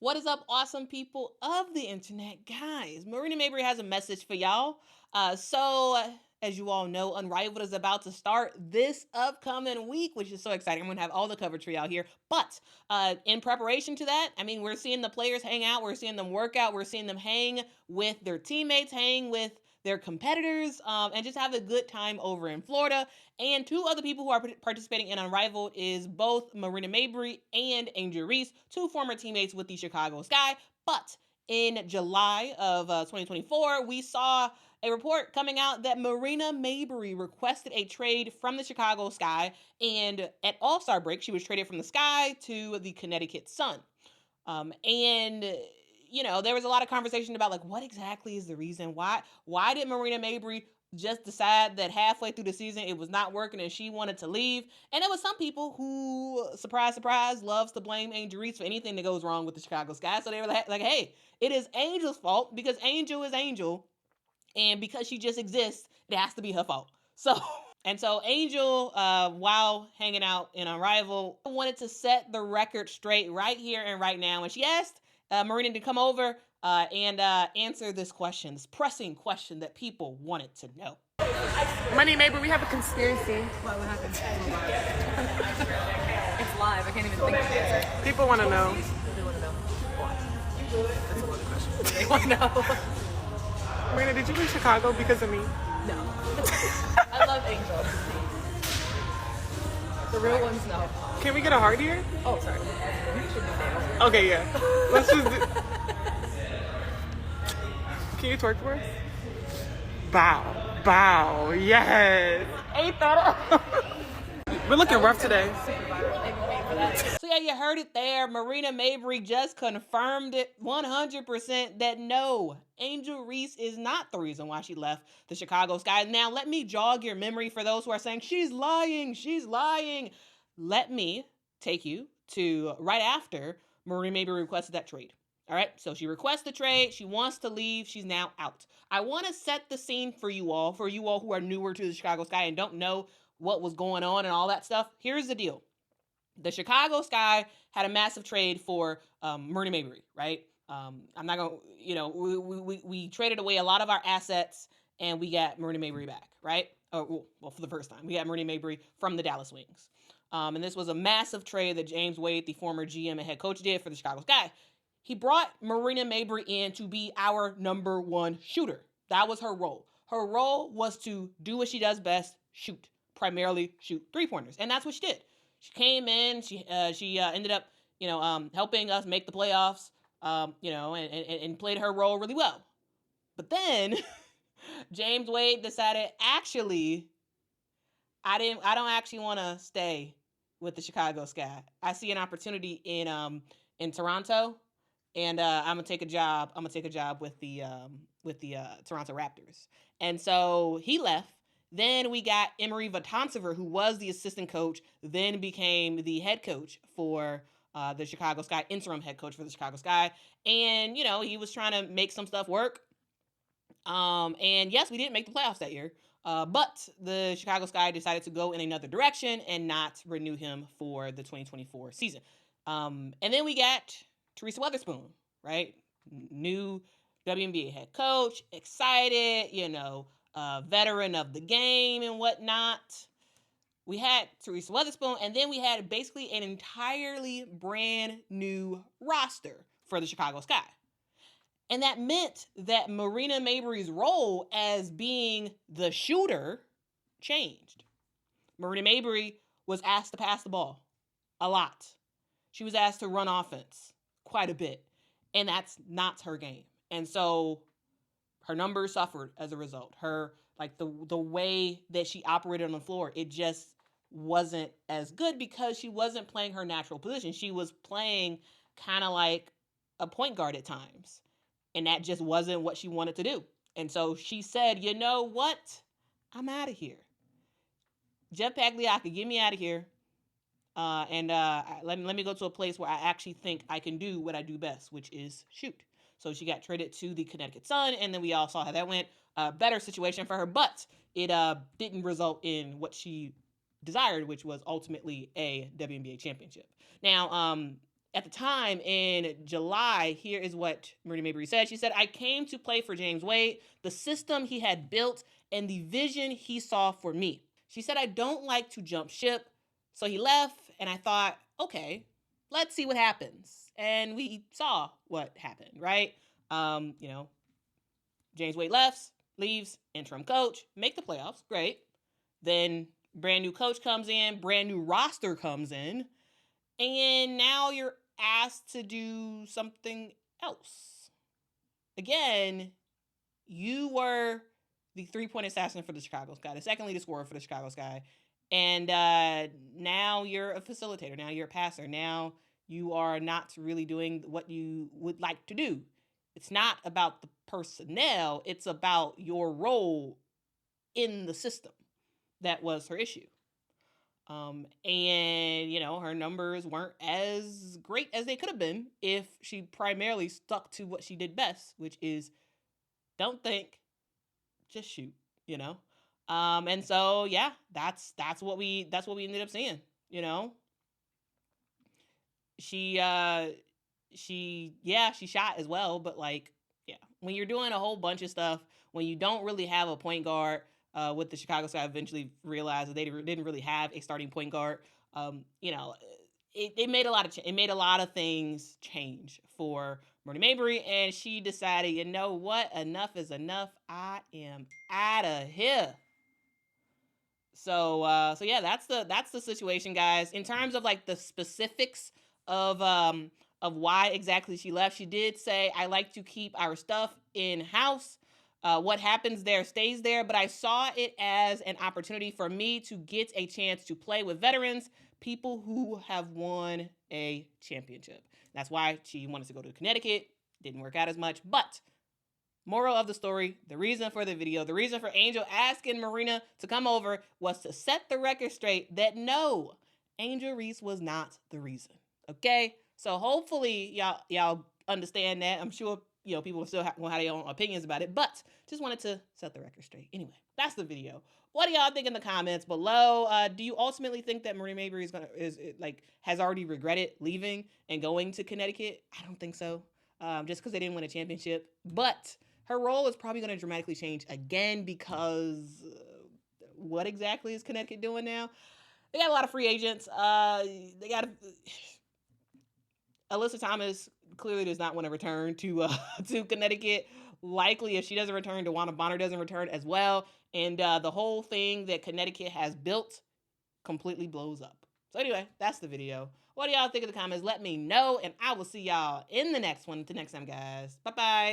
What is up, awesome people of the internet? Guys, Marina Mabrey has a message for y'all. As you all know, Unrivaled is about to start this upcoming week, which is so exciting. I'm going to have all the coverage for y'all here. But in preparation to that, I mean, we're seeing the players hang out. We're seeing them work out. We're seeing them hang with their teammates, hang with their competitors, and just have a good time over in Florida. And two other people who are participating in Unrivaled is both Marina Mabrey and Angel Reese, two former teammates with the Chicago Sky. But in July of 2024, we saw a report coming out that Marina Mabrey requested a trade from the Chicago Sky, and at All-Star break, she was traded from the Sky to the Connecticut Sun. And there was a lot of conversation about like what exactly is the reason why did Marina Mabrey just decide that halfway through the season it was not working and she wanted to leave. And there was some people who, surprise, surprise, loves to blame Angel Reese for anything that goes wrong with the Chicago Sky. So they were like, hey, it is Angel's fault because Angel is Angel. And because she just exists, it has to be her fault. So Angel, while hanging out in Unrivaled, wanted to set the record straight right here and right now. And she asked Marina to come over and answer this question, this pressing question that people wanted to know. Money, maybe we have a conspiracy. What happened? It's live. I can't even think of it. People want to know. They want to know. What? That's a lot of questions. They want to know. Marina, did you leave Chicago because of me? No. I love Angel. The real ones, no. Can we get a heart here? Oh, sorry. You should do that. Okay, yeah. Let's just do... Can you twerk for us? Bow. Bow. Yes. Ain't that up? We're looking rough today. So yeah, you heard it there. Marina Mabrey just confirmed it 100% that no, Angel Reese is not the reason why she left the Chicago Sky. Now, let me jog your memory for those who are saying, she's lying, she's lying. Let me take you to right after Marina Mabrey requested that trade. All right, so she requests the trade. She wants to leave. She's now out. I want to set the scene for you all who are newer to the Chicago Sky and don't know what was going on and all that stuff. Here's the deal. The Chicago Sky had a massive trade for Marina Mabrey, right? I'm not going to, we traded away a lot of our assets and we got Marina Mabrey back, right? Well, for the first time, we got Marina Mabrey from the Dallas Wings. And this was a massive trade that James Wade, the former GM and head coach, did for the Chicago Sky. He brought Marina Mabrey in to be our number one shooter. That was her role. Her role was to do what she does best, shoot. Primarily shoot three-pointers. And that's what she did. She came in, she ended up, helping us make the playoffs, and played her role really well. But then James Wade decided, actually, I don't actually want to stay with the Chicago Sky. I see an opportunity in Toronto, and I'm gonna take a job. I'm gonna take a job with the Toronto Raptors. And so he left. Then we got Emery Vatansever, who was the assistant coach, then became the head coach for the Chicago Sky, interim head coach for the Chicago Sky. And, he was trying to make some stuff work. And yes, we didn't make the playoffs that year. But the Chicago Sky decided to go in another direction and not renew him for the 2024 season. And then we got Teresa Weatherspoon, right? New WNBA head coach, excited, veteran of the game and whatnot. We had Teresa Weatherspoon, and then we had basically an entirely brand new roster for the Chicago Sky. And that meant that Marina Mabrey's role as being the shooter changed. Marina Mabrey was asked to pass the ball a lot. She was asked to run offense quite a bit, and that's not her game. And so her numbers suffered as a result. Her, the way that she operated on the floor, it just wasn't as good because she wasn't playing her natural position. She was playing kind of like a point guard at times. And that just wasn't what she wanted to do. And so she said, you know what? I'm out of here. Jeff Pagliacca, get me out of here. Let me go to a place where I actually think I can do what I do best, which is shoot. So she got traded to the Connecticut Sun, and then we all saw how that went. Better situation for her, but it didn't result in what she desired, which was ultimately a WNBA championship. Now, at the time in July, here is what Marina Mabrey said. She said, "I came to play for James Wade, the system he had built, and the vision he saw for me." She said, "I don't like to jump ship." So he left, and I thought, okay, let's see what happens. And we saw what happened, right? James Wade leaves, interim coach, make the playoffs, great. Then brand new coach comes in, brand new roster comes in, and now you're asked to do something else. Again, you were the three-point assassin for the Chicago Sky, the second leading scorer for the Chicago Sky, and now you're a facilitator. Now you're a passer. Now you are not really doing what you would like to do. It's not about the personnel. It's about your role in the system. That was her issue. And, her numbers weren't as great as they could have been if she primarily stuck to what she did best, which is don't think, just shoot, And so, yeah, that's what we ended up seeing, She shot as well, but when you're doing a whole bunch of stuff, when you don't really have a point guard, with the Chicago Sky eventually realized that they didn't really have a starting point guard. It made a lot of things change for Marina Mabrey, and she decided, you know what, enough is enough. I am out of here. So yeah, that's the situation, guys. In terms of the specifics of why exactly she left, she did say, "I like to keep our stuff in house. What happens there stays there, but I saw it as an opportunity for me to get a chance to play with veterans, people who have won a championship." That's why she wanted to go to Connecticut. Didn't work out as much, but moral of the story, the reason for the video, the reason for Angel asking Marina to come over was to set the record straight that no, Angel Reese was not the reason. Okay? So hopefully y'all understand that. I'm sure people still will have their own opinions about it, but just wanted to set the record straight. Anyway, that's the video. What do y'all think in the comments below? Do you ultimately think that Marina Mabrey has already regretted leaving and going to Connecticut? I don't think so. Just because they didn't win a championship, but her role is probably going to dramatically change again because what exactly is Connecticut doing now? They got a lot of free agents. They got Alyssa Thomas clearly does not want to return to Connecticut. Likely, if she doesn't return, DeWanna Bonner doesn't return as well. And the whole thing that Connecticut has built completely blows up. So anyway, that's the video. What do y'all think in the comments? Let me know, and I will see y'all in the next one. Until next time, guys. Bye-bye.